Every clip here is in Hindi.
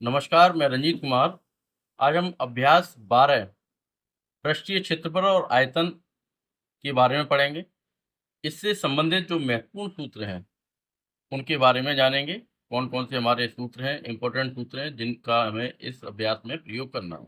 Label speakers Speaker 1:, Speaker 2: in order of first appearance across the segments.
Speaker 1: नमस्कार, मैं रंजीत कुमार। आज हम अभ्यास 12 पृष्ठीय क्षेत्रफल और आयतन के बारे में पढ़ेंगे। इससे संबंधित जो महत्वपूर्ण सूत्र हैं उनके बारे में जानेंगे। कौन कौन से हमारे सूत्र हैं, इंपॉर्टेंट सूत्र हैं जिनका हमें इस अभ्यास में प्रयोग करना है।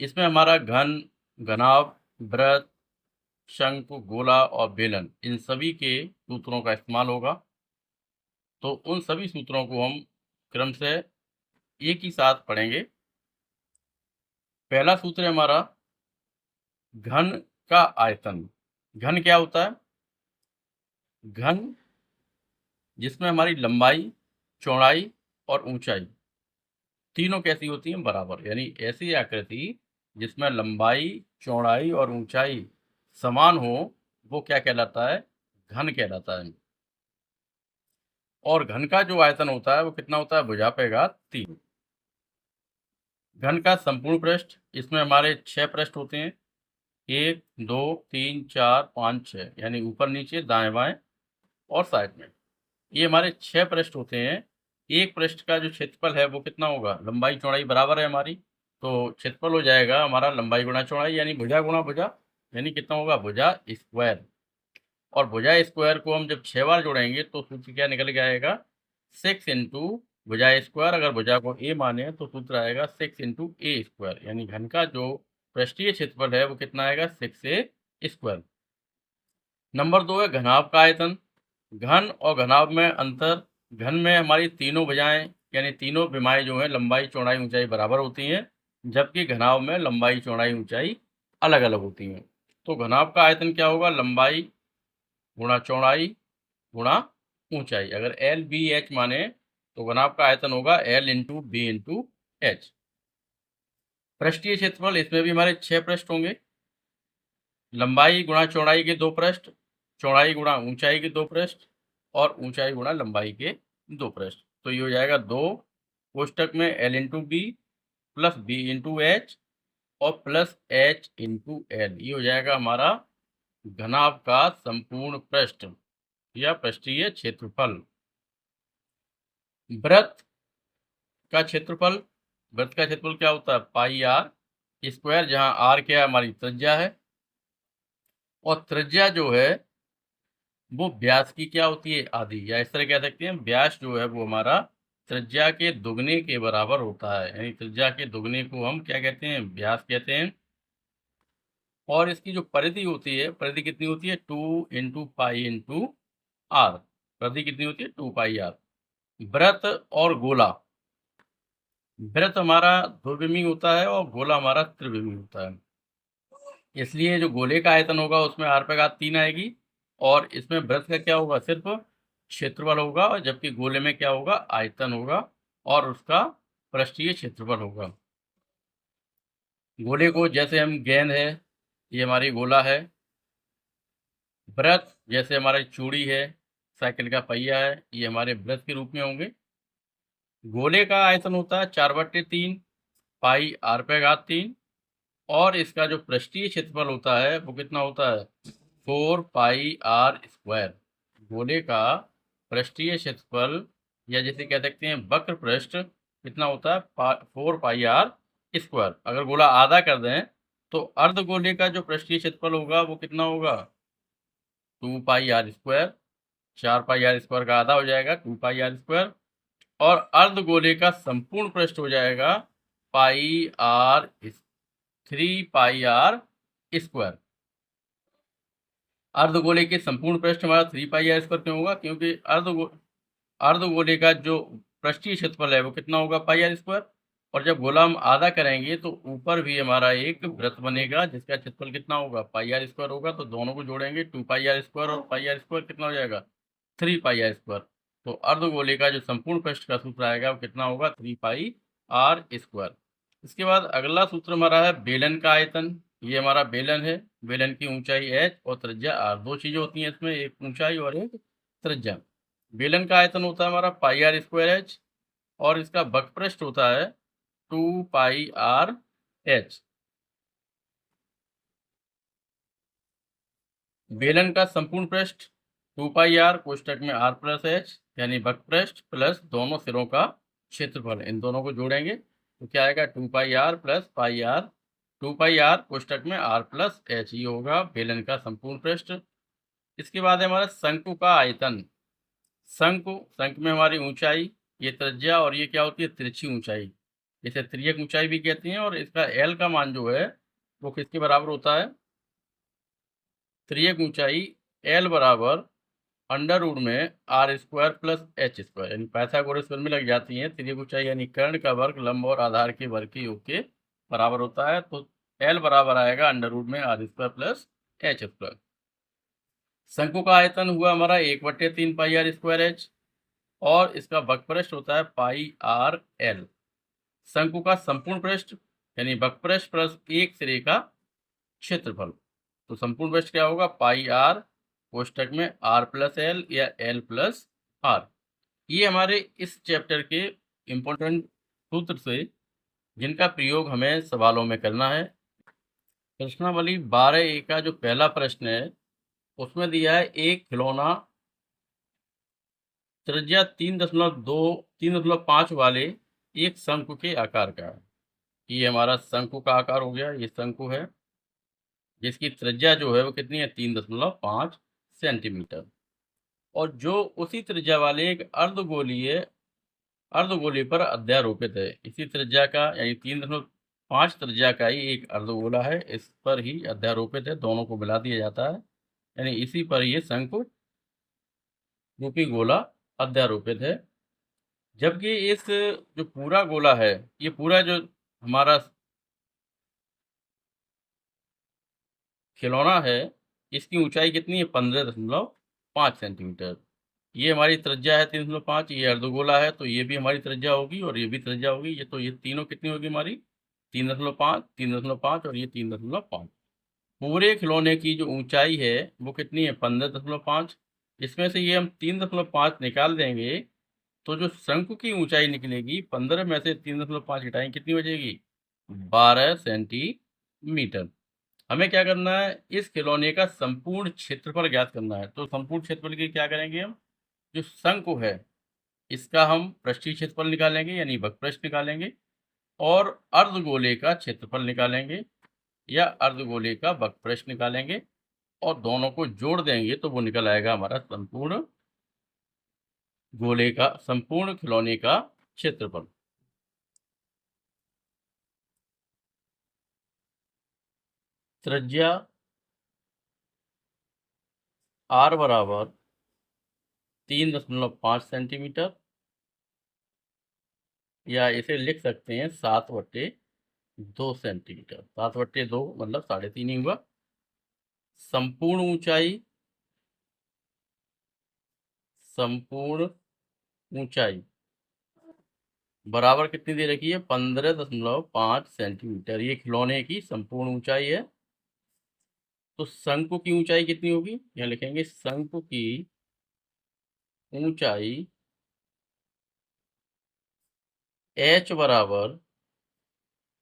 Speaker 1: इसमें हमारा घन, घनाभ, वृत्त, शंकु, गोला और बेलन इन सभी के सूत्रों का इस्तेमाल होगा। तो उन सभी सूत्रों को हम क्रम से एक ही साथ पढ़ेंगे। पहला सूत्र है हमारा घन का आयतन। घन क्या होता है? घन जिसमें हमारी लंबाई, चौड़ाई और ऊंचाई तीनों कैसी होती हैं? बराबर, यानी ऐसी आकृति जिसमें लंबाई, चौड़ाई और ऊंचाई समान हो, वो क्या कहलाता है? घन कहलाता है। और घन का जो आयतन होता है वो कितना होता है? भुजा पे घात 3। घन का संपूर्ण पृष्ठ, इसमें हमारे 6 पृष्ठ होते हैं। 1, 2, 3, 4, 5, 6, यानी ऊपर नीचे दाएं बाएं और साइड में। ये हमारे 6 पृष्ठ होते हैं। एक पृष्ठ का जो क्षेत्रफल है वो कितना होगा? लंबाई चौड़ाई बराबर है हमारी, तो क्षेत्रफल हो जाएगा हमारा लंबाई गुणा चौड़ाई, यानी भुजा गुणा भुजा, यानी कितना होगा? भुजा स्क्वायर। और भुजा स्क्वायर को हम जब 6 बार जोड़ेंगे तो सूत्र क्या निकल के आएगा? 6 इंटू भुजा स्क्वायर। अगर भुजा को ए माने तो सूत्र आएगा 6 इंटू ए स्क्वायर, यानी घन का जो पृष्ठीय क्षेत्रफल है वो कितना आएगा? 6 ए स्क्वायर। नंबर 2 है घनाभ का आयतन। घन और घनाभ में अंतर। घन में हमारी तीनों भुजाएं यानी तीनों विमाएं जो हैं लंबाई, चौड़ाई, ऊंचाई बराबर होती हैं, जबकि घनाभ में लंबाई, चौड़ाई, ऊंचाई अलग अलग होती हैं। तो घनाभ का आयतन क्या होगा? लंबाई गुणा चौड़ाई गुणा ऊंचाई। अगर एल बी एच माने तो घनाभ का आयतन होगा L into B into H. पृष्ठीय क्षेत्रफल, इसमें भी हमारे 6 पृष्ठ होंगे। लंबाई गुणा चौड़ाई के 2 पृष्ठ, चौड़ाई गुणा ऊंचाई के 2 पृष्ठ और ऊंचाई गुणा लंबाई के 2 पृष्ठ। तो ये हो जाएगा 2 कोष्टक में L into B plus B into H और प्लस एच इंटू एल। ये हो जाएगा हमारा घनाभ का संपूर्ण पृष्ठ या पृष्ठीय क्षेत्रफल। वृत्त का क्षेत्रफल, वृत्त का क्षेत्रफल क्या होता है? पाई आर स्क्वायर, जहां आर क्या है? हमारी त्रिज्या है। और त्रिज्या जो है वो व्यास की क्या होती है? आधी, या इस तरह कह सकते हैं व्यास जो है वो हमारा त्रिज्या के दुगने के बराबर होता है, यानी त्रिज्या के दुगने को हम क्या कहते हैं? व्यास कहते हैं। और इसकी जो परिधि होती है, परिधि कितनी होती है? 2 इंटू पाई इंटू आर। परिधि कितनी होती है? 2 पाई आर। वृत्त और गोला, वृत्त हमारा द्विविमीय होता है और गोला हमारा त्रिविमीय होता है। इसलिए जो गोले का आयतन होगा उसमें आर पे घात 3 आएगी, और इसमें वृत्त का क्या होगा? सिर्फ क्षेत्रफल होगा, और जबकि गोले में क्या होगा? आयतन होगा और उसका पृष्ठीय क्षेत्रफल होगा। गोले को जैसे हम गेंद है, ये हमारी गोला है। वृत्त जैसे हमारी चूड़ी है, साइकिल का पहिया है, ये हमारे वृत्त के रूप में होंगे। गोले का आयतन होता है 4/3 पाई आर पे घात 3, और इसका जो पृष्ठीय क्षेत्रफल होता है वो कितना होता है? 4 पाई आर स्क्वायर। गोले का पृष्ठीय क्षेत्रफल, या जैसे कह सकते हैं वक्र पृष्ठ, कितना होता है? 4 पाई आर स्क्वायर। अगर गोला आधा कर दें तो अर्ध गोले का जो पृष्ठीय क्षेत्रफल होगा वो कितना होगा? 2 pi r square. 4 pi r square का आधा हो जाएगा 2 पाई आर स्क्वायर, और अर्ध गोले का संपूर्ण पृष्ठ हो जाएगा पाई आर 3 पाई आर स्क्वायर। अर्धगोले के संपूर्ण पृष्ठ हमारा 3 पाई आर स्क्वायर क्यों होगा? क्योंकि अर्धगोले का जो पृष्ठीय क्षेत्रफल है वो कितना होगा? पाई आर स्क्वायर। और जब गोला हम आधा करेंगे तो ऊपर भी हमारा एक वृत्त बनेगा जिसका क्षेत्रफल कितना होगा? पाई आर स्क्वायर होगा। तो दोनों को जोड़ेंगे 2 पाई आर स्क्वायर और पाई आर स्क्वायर कितना हो जाएगा? 3 पाई आर स्क्वायर। तो अर्धगोले का जो संपूर्ण पृष्ठ का सूत्र आएगा वो कितना होगा? 3 पाई आर स्क्वायर। इसके बाद अगला सूत्र हमारा है बेलन का आयतन। ये हमारा बेलन है। बेलन की ऊंचाई h और त्रिज्या r, दो चीजें होती हैं इसमें, एक ऊंचाई और एक त्रिज्या। बेलन का आयतन होता है हमारा पाई आर स्क्वायर एच, और इसका वक्रपृष्ठ होता है 2 पाई आर एच। बेलन का संपूर्ण पृष्ठ 2 पाई आर कोष्टक में r प्लस एच, यानी वक्रपृष्ठ प्लस दोनों सिरों का क्षेत्रफल, इन दोनों को जोड़ेंगे तो क्या आएगा 2πr plus pi are, 2πr कोष्टक में r प्लस एच, ये होगा बेलन का संपूर्ण पृष्ठ। इसके बाद है हमारा शंकु का आयतन। शंकु में हमारी ऊंचाई, ये त्रिज्या, और ये क्या होती है तिरछी ऊंचाई, इसे तिर्यक ऊंचाई भी कहती हैं। और इसका एल का मान जो है वो किसके बराबर होता है, तिर्यक ऊंचाई एल बराबर अंडर रूट में R square plus H square, यानी पाइथागोरस में लग जाती है। तिर्यक ऊंचाई यानी कर्ण का वर्ग लंब और आधार के वर्ग के योग के बराबर होता है। तो एल बराबर आएगा अंडर रूट में R square plus H square. शंकु का आयतन हुआ हमारा 1/3πr²h, और इसका वक्रपृष्ठ होता है पाई आर एल। शंकु का संपूर्ण पृष्ठ यानी वक्रपृष्ठ प्लस एक सिरे का क्षेत्रफल, तो संपूर्ण पृष्ठ क्या होगा पाई आर कोष्टक में आर प्लस एल या एल प्लस आर। ये हमारे इस चैप्टर के इम्पोर्टेंट सूत्र से जिनका प्रयोग हमें सवालों में करना है। प्रश्नावली 12A का जो पहला प्रश्न है उसमें दिया है एक खिलौना त्रिज्या 3.5 वाले एक शंकु के आकार का है। ये हमारा शंकु का आकार हो गया, ये शंकु है जिसकी त्रिज्या जो है वो कितनी है 3.5 सेंटीमीटर, और जो उसी त्रिज्या वाले एक अर्धगोलीय पर अध्यारोपित है। इसी त्रिज्या का यानी 3.5 त्रिज्या का ही एक अर्धगोला है, इस पर ही अध्यारोपित है, दोनों को मिला दिया जाता है, यानी इसी पर ये शंकु रूपी गोला अध्यारोपित है। जबकि इस जो पूरा गोला है, ये पूरा जो हमारा खिलौना है, इसकी ऊंचाई कितनी है 15.5 सेंटीमीटर। ये हमारी त्रिज्या है 3.5, ये अर्धगोला है तो ये भी हमारी त्रिज्या होगी और ये भी त्रिज्या होगी। ये तो ये तीनों कितनी होगी हमारी 3.5, 3.5 और ये 3.5। पूरे खिलौने की जो ऊंचाई है वो कितनी है 15.5। इसमें से ये हम 3.5 निकाल देंगे तो जो शंकु की ऊंचाई निकलेगी 15 में से 3.5 घटाएं कितनी बचेगी 12 सेंटीमीटर। हमें क्या करना है, इस खिलौने का संपूर्ण क्षेत्रफल ज्ञात करना है। तो संपूर्ण क्षेत्रफल के क्या करेंगे हम, जो शंकु है इसका हम पृष्ठीय क्षेत्रफल निकालेंगे यानी वक्रपृष्ठ निकालेंगे, और अर्धगोले का क्षेत्रफल निकालेंगे या अर्धगोले का वक्रपृष्ठ निकालेंगे, और दोनों को जोड़ देंगे तो वो निकल आएगा हमारा संपूर्ण खिलौने का क्षेत्रफल। त्रिज्या r बराबर 3.5 सेंटीमीटर, या इसे लिख सकते हैं 7/2 सेंटीमीटर। 7/2 मतलब 3.5 ही हुआ। संपूर्ण ऊंचाई बराबर कितनी दे रखी है 15.5 सेंटीमीटर, ये खिलौने की संपूर्ण ऊंचाई है। तो शंकु की ऊंचाई कितनी होगी, यहाँ लिखेंगे शंकु की ऊंचाई h बराबर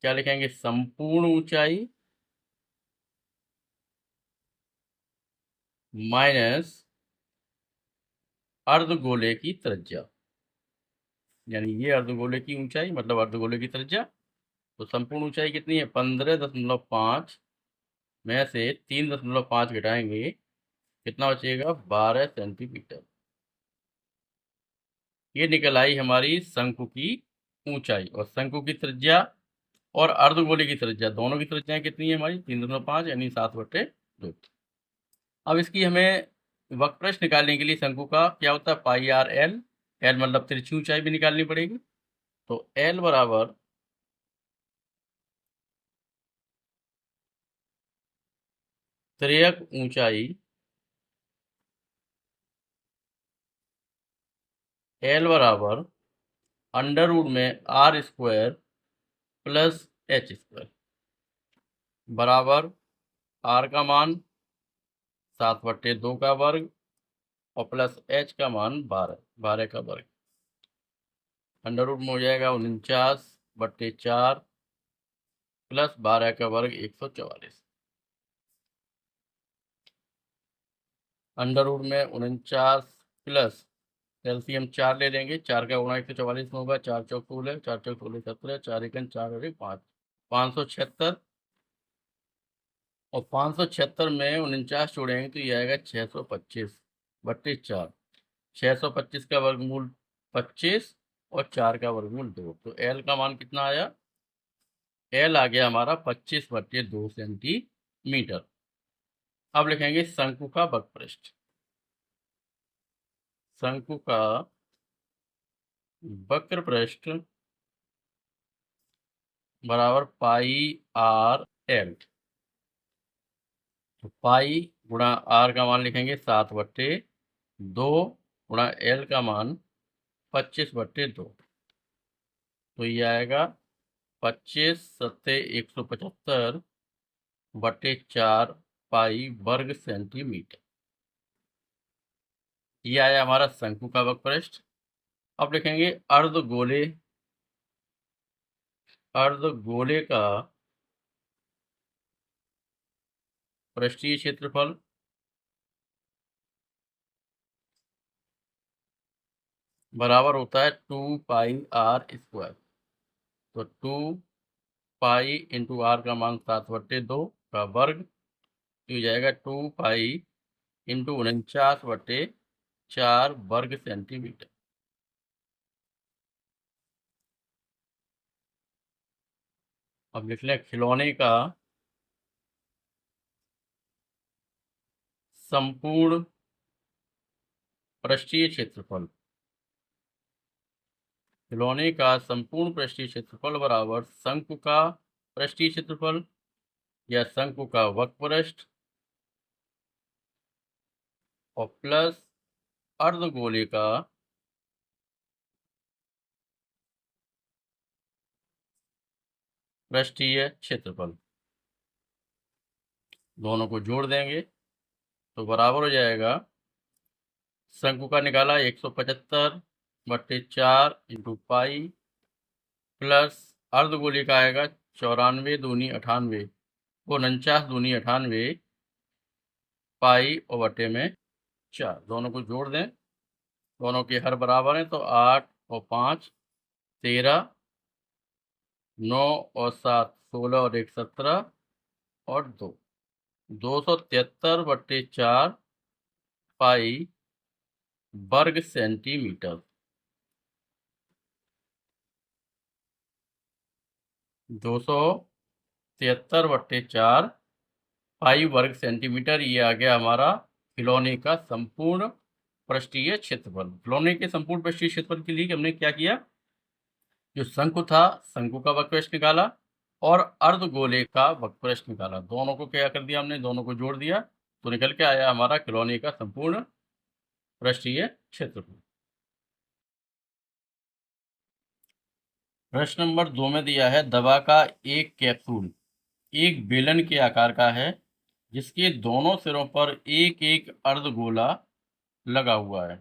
Speaker 1: क्या लिखेंगे संपूर्ण ऊंचाई माइनस अर्धगोले की त्रिज्या, यानी ये अर्धगोले की ऊंचाई मतलब अर्धगोले की त्रिज्या। तो संपूर्ण ऊंचाई कितनी है 15.5 में से 3.5 घटाएंगे कितना बचेगा 12 सेंटीमीटर। ये निकल आई हमारी शंकु की ऊंचाई। और शंकु की त्रिज्या और अर्धगोले की त्रिज्या दोनों की त्रिज्याएं कितनी है हमारी 3.5 यानी 7/2। अब इसकी हमें वक्रपृष्ठ निकालने के लिए शंकु का क्या होता है पाई आर एल, एल मतलब तिरछी ऊंचाई भी निकालनी पड़ेगी। तो एल बराबर तिर्यक ऊंचाई एल बराबर अंडर रूट में R square plus H square बराबर आर का मान 7/2 का वर्ग और प्लस एच का मान 12 का वर्ग। अंडर रूट में हो जाएगा 49/4 प्लस 12 का वर्ग 144। अंडर रूट में 49 प्लस एलसीएम 4 ले लेंगे। 4 का गुणा 144 में होगा। 4 चौक 16, 4 चौक 16 17, 4 एकन 4 और 1 5, 576। और 576 में 49 जोड़ेंगे तो ये आएगा 625 बट्टे 4। 625 का वर्गमूल 25 और 4 का वर्गमूल 2। तो एल का मान कितना आया? एल आ गया हमारा 25/2 सेंटीमीटर। अब लिखेंगे शंकु का वक्रपृष्ठ। शंकु का वक्रपृष्ठ बराबर पाई आर एल। तो पाई गुणा आर का मान लिखेंगे 7/2 गुणा एल का मान 25/2। तो ये आएगा 25×175/4 पाई वर्ग सेंटीमीटर। ये आया हमारा शंकु का वक्रपृष्ठ। अब लिखेंगे अर्धगोले। अर्धगोले का पृष्ठीय क्षेत्रफल बराबर होता है 2πr²। तो 2π इंटू आर का मान 7/2 का वर्ग, तो जाएगा 2π इंटू 49/4 वर्ग सेंटीमीटर। अब लिख लें खिलौने का संपूर्ण पृष्ठीय क्षेत्रफल। खिलौने का संपूर्ण पृष्ठीय क्षेत्रफल बराबर शंकु का पृष्ठीय क्षेत्रफल या शंकु का वक्रपृष्ठ और प्लस अर्धगोले का पृष्ठीय क्षेत्रफल। दोनों को जोड़ देंगे तो बराबर हो जाएगा, शंकु का निकाला 175/4 इंटू पाई प्लस अर्धगोले का आएगा 94 दूनी 98 वो 49 दूनी 98 पाई और बटे में 4। दोनों को जोड़ दें, दोनों के हर बराबर हैं तो 8 और 5 13, 9 और 7 16 और 1 17 और 2 273/4 पाई वर्ग सेंटीमीटर। 273/4 पाई वर्ग सेंटीमीटर। ये आ गया हमारा खिलौने का संपूर्ण पृष्ठीय क्षेत्रफल। खिलौने के संपूर्ण पृष्ठीय क्षेत्रफल के लिए हमने क्या किया, जो शंकु था शंकु का वक्रपृष्ठ निकाला और अर्धगोले का वक्रपृष्ठ निकाला। दोनों को क्या कर दिया हमने, दोनों को जोड़ दिया तो निकल के आया हमारा खिलौने का संपूर्ण पृष्ठीय क्षेत्रफल। प्रश्न नंबर 2 में दिया है दवा का एक कैप्सूल एक बेलन के आकार का है जिसके दोनों सिरों पर एक एक अर्धगोला लगा हुआ है।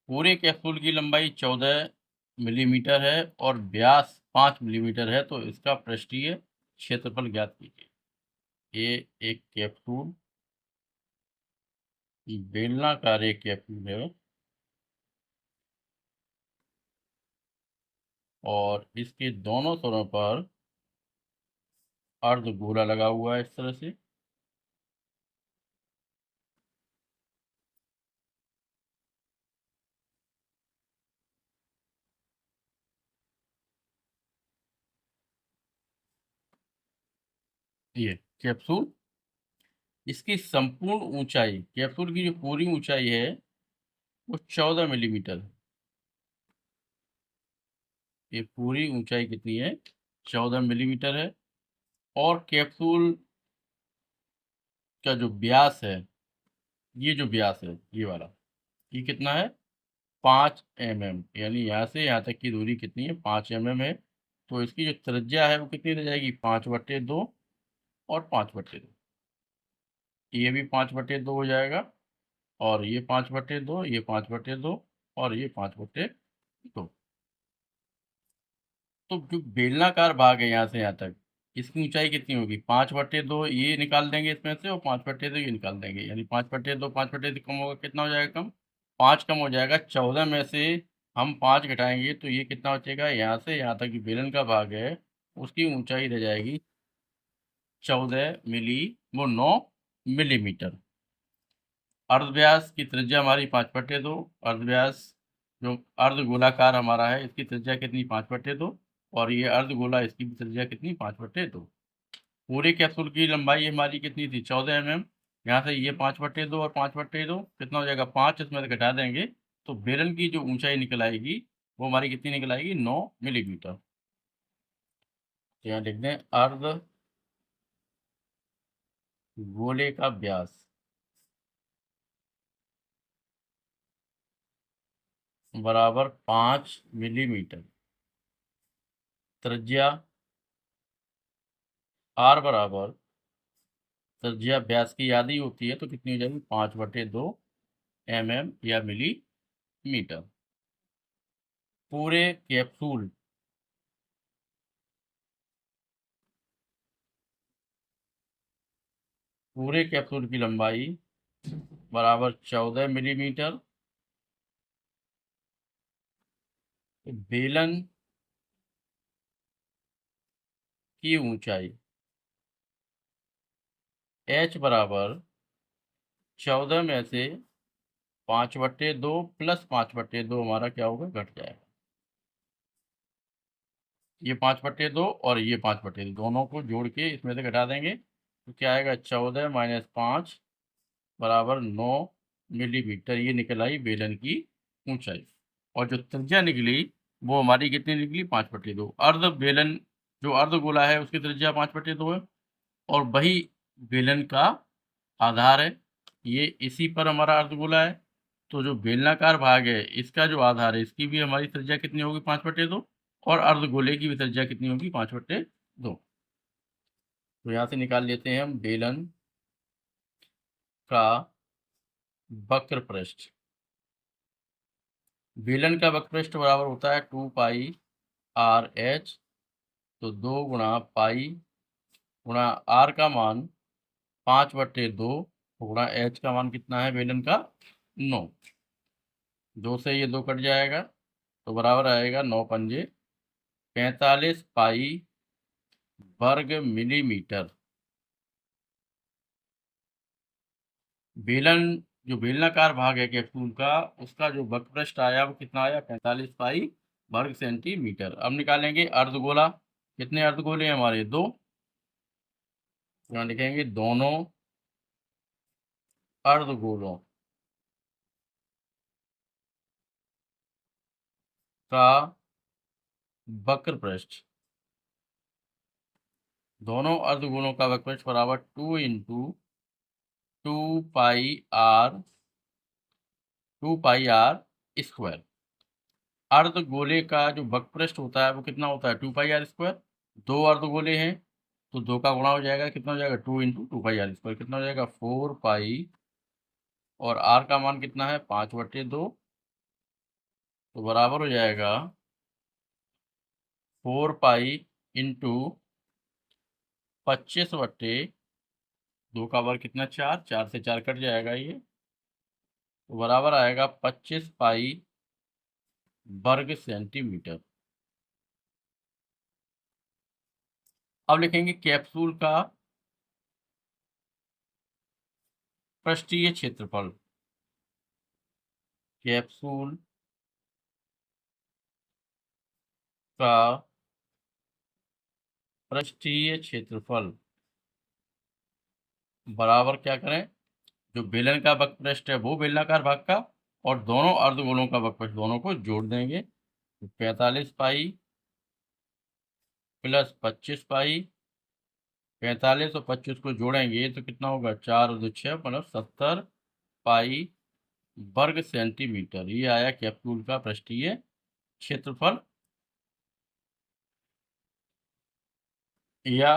Speaker 1: पूरे कैप्सूल की लंबाई 14 मिलीमीटर है और व्यास 5 मिलीमीटर है। तो इसका पृष्ठीय क्षेत्रफल ज्ञात कीजिए। ये एक कैप्सूल बेलनाकार एक कैप्सूल है और इसके दोनों सिरों पर अर्धगोला लगा हुआ है इस तरह से। ये कैप्सूल, इसकी संपूर्ण ऊंचाई, कैप्सूल की जो पूरी ऊंचाई है वो 14 मिलीमीटर है। ये पूरी ऊंचाई कितनी है, 14 मिलीमीटर है। और कैप्सूल का जो व्यास है, ये जो व्यास है ये वाला, ये कितना है 5 mm। यानी यहाँ से यहाँ तक की दूरी कितनी है 5 mm है। तो इसकी जो त्रिज्या है वो कितनी रह जाएगी 5/2 और 5/2। ये भी 5/2 हो जाएगा और ये 5/2, ये 5/2 और ये 5/2। तो जो बेलनाकार भाग है यहाँ से यहाँ तक, इसकी ऊंचाई कितनी होगी 5/2। ये निकाल देंगे इसमें से और 5/2 ये निकाल देंगे। यानी 5/2 5/2 कम होगा, कितना हो जाएगा कम 5 कम हो जाएगा। 14 में से हम 5 घटाएंगे तो ये कितना बचेगा, यहाँ से यहाँ तक बेलन का भाग है उसकी ऊंचाई रह जाएगी 9 मिलीमीटर। अर्धव्यास की त्रिज्या हमारी 5/2। अर्धव्यास जो अर्ध गोलाकार हमारा है इसकी त्रिज्या कितनी, 5/2। और ये अर्ध गोला इसकी भी त्रिज्या कितनी, 5/2। पूरे कैप्सूल की लंबाई हमारी कितनी थी, 14 mm। यहाँ से ये 5/2 और 5/2 कितना हो जाएगा, 5 इसमें से घटा देंगे तो बेलन की जो ऊंचाई निकल आएगी वो हमारी कितनी निकल आएगी, 9 मिलीमीटर। तो यहाँ लिख दें अर्ध गोले का व्यास बराबर 5 मिलीमीटर। त्रिज्या आर बराबर त्रिज्या व्यास की आधी होती है तो कितनी हो जाएगी, 5/2 mm या मिलीमीटर। पूरे कैप्सूल की लंबाई बराबर 14 मिलीमीटर। बेलन की ऊंचाई h बराबर 14 में से 5/2 प्लस 5/2 हमारा क्या होगा, घट जाएगा। ये 5/2 और ये 5/2 दोनों को जोड़ के इसमें से घटा देंगे तो क्या आएगा, 14 माइनस 5 बराबर 9 मिलीमीटर। ये निकल आई बेलन की ऊंचाई। और जो त्रिज्या निकली वो हमारी कितनी निकली, 5/2। अर्ध बेलन जो अर्ध गोला है उसकी त्रिज्या 5/2 है और वही बेलन का आधार है। ये इसी पर हमारा अर्धगोला है तो जो बेलनाकार भाग है इसका जो आधार है इसकी भी हमारी त्रिज्या कितनी होगी, 5/2। और अर्धगोले की भी त्रिज्या कितनी होगी, 5/2। तो यहाँ से निकाल लेते हैं हम बेलन का वक्र पृष्ठ। बेलन का वक्र पृष्ठ बराबर होता है 2πr/h। तो 2 गुणा पाई गुणा r का मान 5/2 गुणा h का मान कितना है बेलन का, 9। 2 से ये 2 कट जाएगा तो बराबर आएगा 9×5 45 पाई वर्ग मिलीमीटर। बेलन जो बेलनाकार भाग है कैप्सूल का उसका जो वक्र पृष्ठ आया वो कितना आया, 45 पाई वर्ग सेंटीमीटर। अब निकालेंगे अर्धगोला। कितने अर्धगोले हैं हमारे, 2। यहाँ लिखेंगे दोनों अर्धगोलों का वक्र पृष्ठ। दोनों अर्धगोलों का वक्र पृष्ठ बराबर 2 × 2 पाई r अर्धगोले का जो वक्र पृष्ठ होता है वो कितना होता है, 2πr²। 2 अर्धगोले हैं तो 2 का गुणा हो जाएगा, कितना हो जाएगा, 2 × 2πr²। कितना हो जाएगा, 4π। और r का मान कितना है, 5/2। तो बराबर हो जाएगा 4π × 25/2 का वर्ग कितना, 4। 4 से 4 कट जाएगा ये तो बराबर आएगा 25 पाई वर्ग सेंटीमीटर। अब लिखेंगे कैप्सूल का पृष्ठीय क्षेत्रफल। कैप्सूल का पृष्ठीय क्षेत्रफल बराबर क्या करें, जो बेलन का वक्र पृष्ठ है वो बेलनाकार भाग का और दोनों अर्धगोलों का वक्र पृष्ठ दोनों को जोड़ देंगे। तो 45 पाई प्लस 25 पाई। 45 और 25 को जोड़ेंगे तो कितना होगा, 4 और 2 6 मतलब 70 पाई वर्ग सेंटीमीटर। ये आया कैप्सूल का पृष्ठीय क्षेत्रफल। या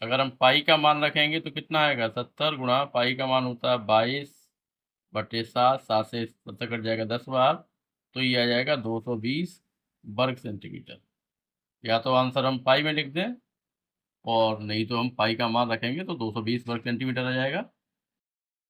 Speaker 1: अगर हम पाई का मान रखेंगे तो कितना आएगा, 70 गुणा पाई का मान होता है 22/7। 7 से 70 कट जाएगा 10 बार तो ये आ जाएगा 220 वर्ग सेंटीमीटर। या तो आंसर हम पाई में लिख दें और नहीं तो हम पाई का मान रखेंगे तो 220 वर्ग सेंटीमीटर आ जाएगा।